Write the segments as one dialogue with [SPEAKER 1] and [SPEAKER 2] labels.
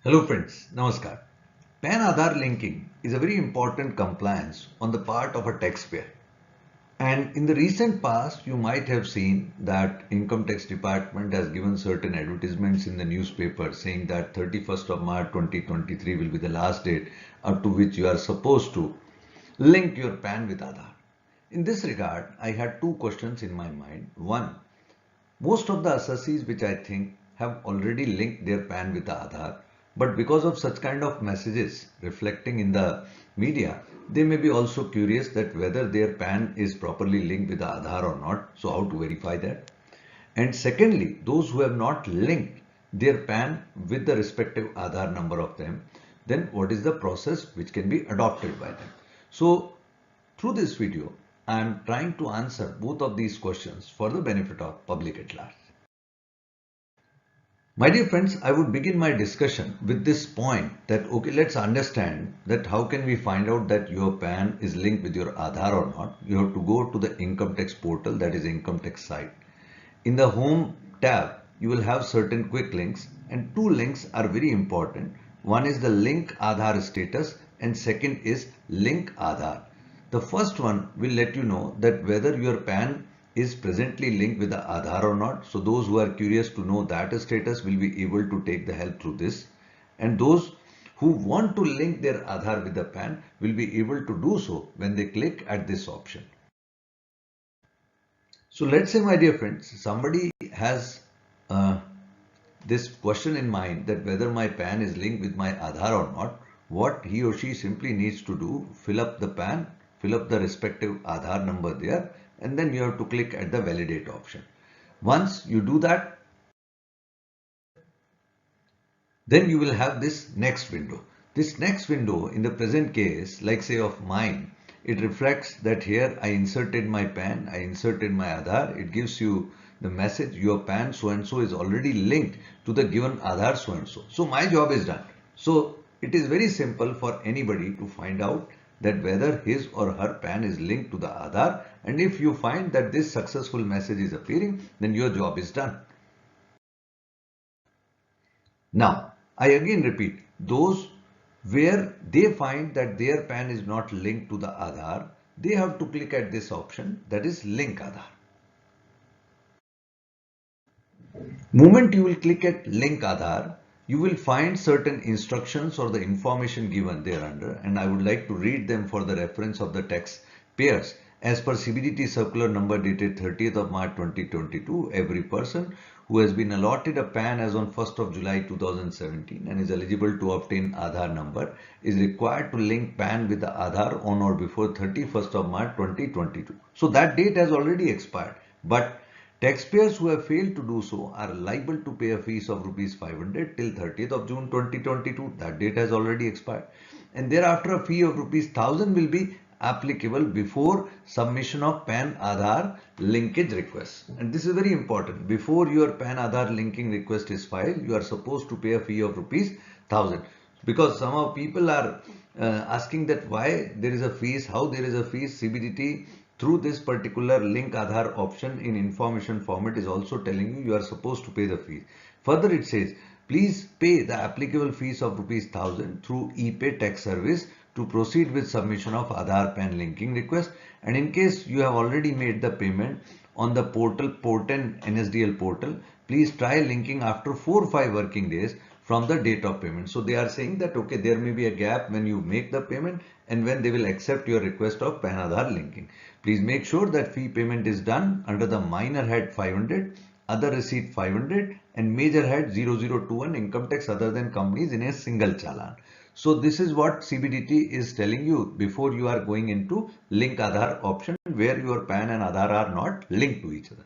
[SPEAKER 1] Hello friends, Namaskar. PAN Aadhaar linking is a very important compliance on the part of a taxpayer. And in the recent past, you might have seen that Income Tax Department has given certain advertisements in the newspaper saying that 31st of March 2023 will be the last date up to which you are supposed to link your PAN with Aadhaar. In this regard, I had two questions in my mind. One, most of the assessees which I think have already linked their PAN with the Aadhaar, but because of such kind of messages reflecting in the media, they may be also curious that whether their PAN is properly linked with the Aadhaar or not. So how to verify that? And secondly, those who have not linked their PAN with the respective Aadhaar number of them, then what is the process which can be adopted by them? So through this video, I am trying to answer both of these questions for the benefit of public at large. My dear friends, I would begin my discussion with this point that, okay, let's understand that how can we find out that your PAN is linked with your Aadhaar or not. You have to go to the income tax portal, that is income tax site. In the home tab, you will have certain quick links, and two links are very important. One is the link Aadhaar status and second is link Aadhaar. The first one will let you know that whether your PAN is presently linked with the Aadhaar or not. So those who are curious to know that status will be able to take the help through this. And those who want to link their Aadhaar with the PAN will be able to do so when they click at this option. So let's say, my dear friends, somebody has this question in mind that whether my PAN is linked with my Aadhaar or not. What he or she simply needs to do, fill up the PAN, fill up the respective Aadhaar number there, and then you have to click at the validate option. Once you do that, then you will have this next window. This next window, in the present case, like say of mine, it reflects that here I inserted my PAN, I inserted my Aadhaar. It gives you the message your PAN so and so is already linked to the given Aadhaar so and so. So my job is done. So it is very simple for anybody to find out that whether his or her PAN is linked to the Aadhaar, and if you find that this successful message is appearing, then your job is done. Now, I again repeat, those where they find that their PAN is not linked to the Aadhaar, they have to click at this option, that is link Aadhaar. Moment you will click at link Aadhaar, you will find certain instructions or the information given thereunder, and I would like to read them for the reference of the taxpayers. As per CBDT circular number dated 30th of March 2022, every person who has been allotted a PAN as on 1st of July 2017 and is eligible to obtain Aadhaar number is required to link PAN with the Aadhaar on or before 31st of March 2022. So that date has already expired, but taxpayers who have failed to do so are liable to pay a fees of rupees 500 till 30th of June 2022. That date has already expired. And thereafter a fee of rupees 1000 will be applicable before submission of PAN Aadhaar linkage request. And this is very important. Before your PAN Aadhaar linking request is filed, you are supposed to pay a fee of rupees 1000. Because some of people are asking that why there is a fees, how there is a fees. CBDT through this particular link Aadhaar option in information format is also telling you are supposed to pay the fees. Further it says, please pay the applicable fees of rupees 1000 through ePay tax service to proceed with submission of Aadhaar PAN linking request. And in case you have already made the payment on the portal Porten NSDL portal, please try linking after 4 or 5 working days from the date of payment. So they are saying that okay, there may be a gap when you make the payment and when they will accept your request of PAN Aadhaar linking. Please make sure that fee payment is done under the minor head 500, other receipt 500 and major head 0021 income tax other than companies in a single challan. So this is what CBDT is telling you before you are going into link Aadhaar option where your PAN and Aadhaar are not linked to each other.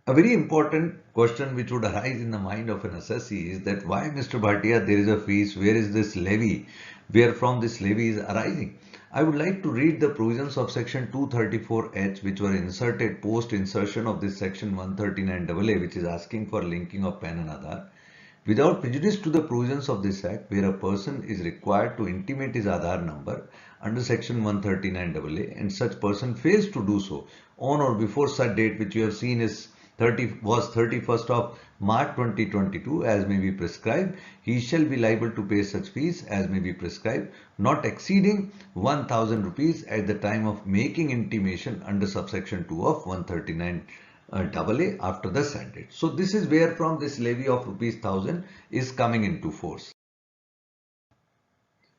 [SPEAKER 1] A very important question which would arise in the mind of an assessee is that why, Mr. Bhatia, there is a fees, where is this levy, where from this levy is arising? I would like to read the provisions of section 234H which were inserted post insertion of this section 139AA which is asking for linking of PAN and Aadhaar. Without prejudice to the provisions of this act, where a person is required to intimate his Aadhaar number under section 139AA and such person fails to do so on or before such date which you have seen is 31st of March 2022 as may be prescribed, he shall be liable to pay such fees as may be prescribed, not exceeding 1000 rupees at the time of making intimation under subsection 2 of 139 AA after the said date. So this is where from this levy of rupees 1000 is coming into force.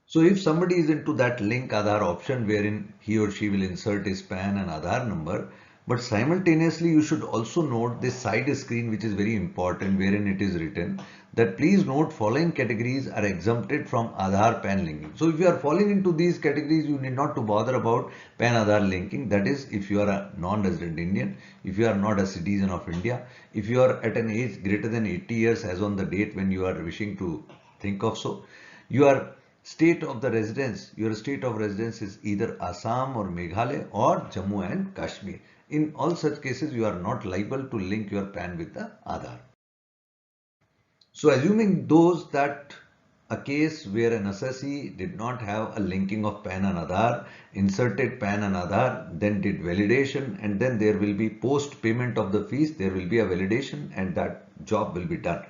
[SPEAKER 1] So if somebody is into that link Aadhaar option wherein he or she will insert his PAN and Aadhaar number, but simultaneously you should also note this side screen which is very important, wherein it is written that please note following categories are exempted from Aadhaar PAN linking. So if you are falling into these categories, you need not to bother about PAN Aadhaar linking. That is, if you are a non-resident Indian, if you are not a citizen of India, if you are at an age greater than 80 years as on the date when you are wishing to think of so, you are state of the residence, your state of residence is either Assam or Meghalaya or Jammu and Kashmir. In all such cases, you are not liable to link your PAN with the Aadhaar. So assuming those that a case where an assessee did not have a linking of PAN and Aadhaar, inserted PAN and Aadhaar, then did validation, and then there will be post payment of the fees, there will be a validation and that job will be done.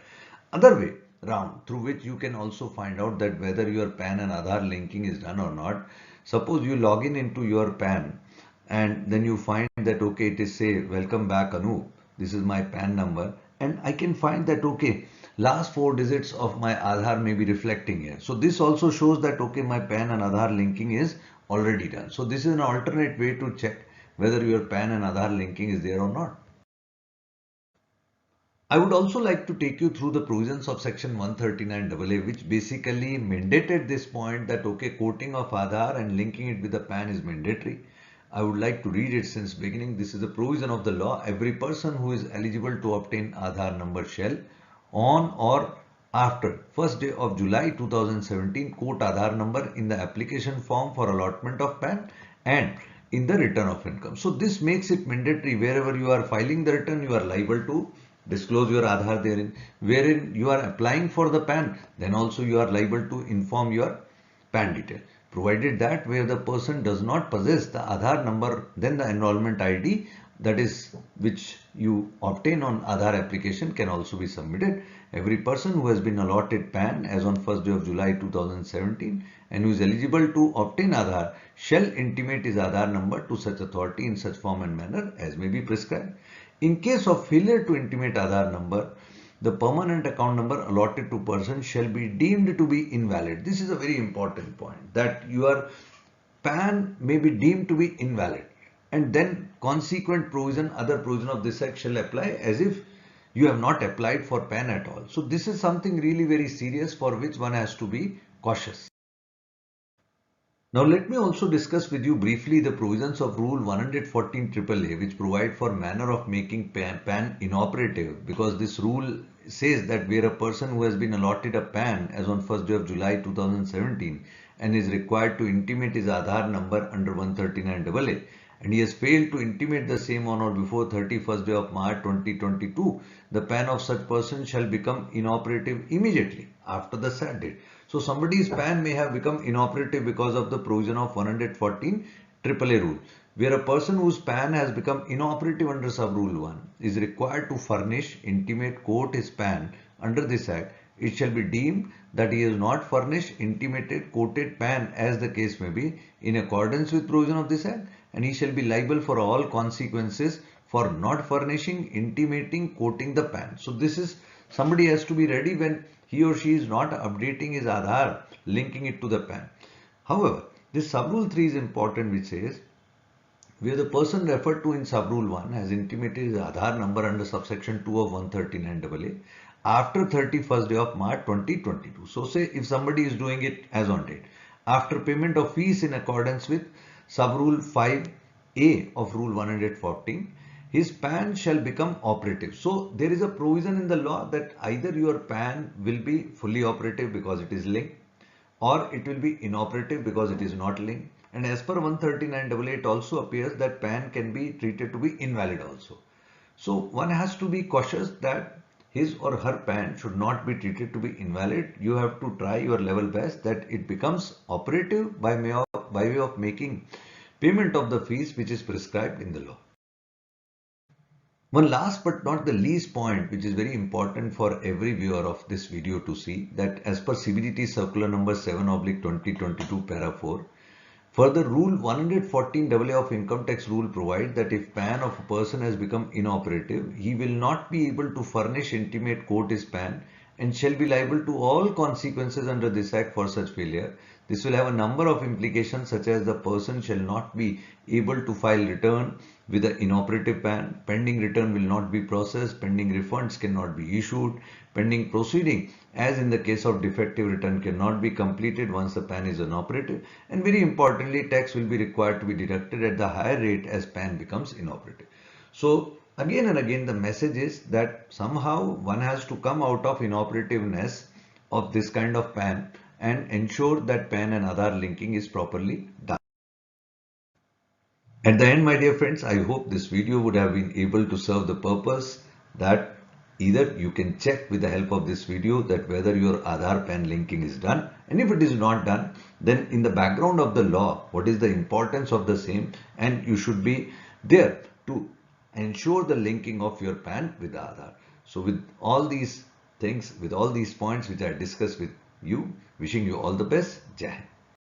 [SPEAKER 1] Other way round through which you can also find out that whether your PAN and Aadhaar linking is done or not. Suppose you log in into your PAN and then you find that okay, it is say welcome back Anup, this is my PAN number, and I can find that okay, last 4 digits of my Aadhaar may be reflecting here. So this also shows that okay, my PAN and Aadhaar linking is already done. So this is an alternate way to check whether your PAN and Aadhaar linking is there or not. I would also like to take you through the provisions of section 139 AA, which basically mandated this point that okay, quoting of Aadhaar and linking it with the PAN is mandatory. I would like to read it since beginning. This is a provision of the law. Every person who is eligible to obtain Aadhaar number shall, on or after 1st day of July 2017, quote Aadhaar number in the application form for allotment of PAN and in the return of income. So this makes it mandatory. Wherever you are filing the return, you are liable to disclose your Aadhaar therein. Wherein you are applying for the PAN, then also you are liable to inform your PAN detail. Provided that where the person does not possess the Aadhaar number, then the enrollment ID, that is which you obtain on Aadhaar application, can also be submitted. Every person who has been allotted PAN as on 1st day of July 2017 and who is eligible to obtain Aadhaar shall intimate his Aadhaar number to such authority in such form and manner as may be prescribed. In case of failure to intimate Aadhaar number, the permanent account number allotted to person shall be deemed to be invalid. This is a very important point, that your PAN may be deemed to be invalid, and then consequent provision, other provision of this act shall apply as if you have not applied for PAN at all. So this is something really very serious for which one has to be cautious. Now let me also discuss with you briefly the provisions of Rule 114 AAA, which provide for manner of making PAN inoperative, because this rule says that where a person who has been allotted a PAN as on 1st day of July 2017 and is required to intimate his Aadhaar number under 139 AA and he has failed to intimate the same on or before 31st day of March 2022, the PAN of such person shall become inoperative immediately after the said date. So somebody's PAN may have become inoperative because of the provision of 114 AAA rule, where a person whose PAN has become inoperative under sub rule 1 is required to furnish, intimate, quote his PAN under this act. It shall be deemed that he has not furnished, intimated, quoted PAN as the case may be in accordance with provision of this act, and he shall be liable for all consequences for not furnishing, intimating, quoting the PAN. So this is, somebody has to be ready when he or she is not updating his Aadhaar, linking it to the PAN. However, this sub rule 3 is important, which says where the person referred to in sub rule 1 has intimated his Aadhaar number under subsection 2 of 139 AA after 31st day of March 2022. So say if somebody is doing it as on date, after payment of fees in accordance with sub rule 5A of rule 114, his PAN shall become operative. So there is a provision in the law that either your PAN will be fully operative because it is linked, or it will be inoperative because it is not linked. And as per 139 AA, it also appears that PAN can be treated to be invalid also. So one has to be cautious that his or her PAN should not be treated to be invalid. You have to try your level best that it becomes operative by way of making payment of the fees which is prescribed in the law. One last but not the least point, which is very important for every viewer of this video to see, that as per CBDT circular number 7/2022 para 4, further rule 114 AA of income tax rule provides that if PAN of a person has become inoperative, he will not be able to furnish intimate court his PAN and shall be liable to all consequences under this act for such failure. This will have a number of implications, such as the person shall not be able to file return with an inoperative PAN, pending return will not be processed, pending refunds cannot be issued, pending proceeding, as in the case of defective return, cannot be completed once the PAN is inoperative, and very importantly, tax will be required to be deducted at the higher rate as PAN becomes inoperative. So again and again, the message is that somehow one has to come out of inoperativeness of this kind of PAN and ensure that PAN and Aadhaar linking is properly done. At the end, my dear friends, I hope this video would have been able to serve the purpose that either you can check with the help of this video that whether your Aadhaar PAN linking is done, and if it is not done, then in the background of the law, what is the importance of the same, and you should be there to ensure the linking of your PAN with Aadhaar. So with all these things, with all these points which I discussed with you, wishing you all the best. Jai Hind.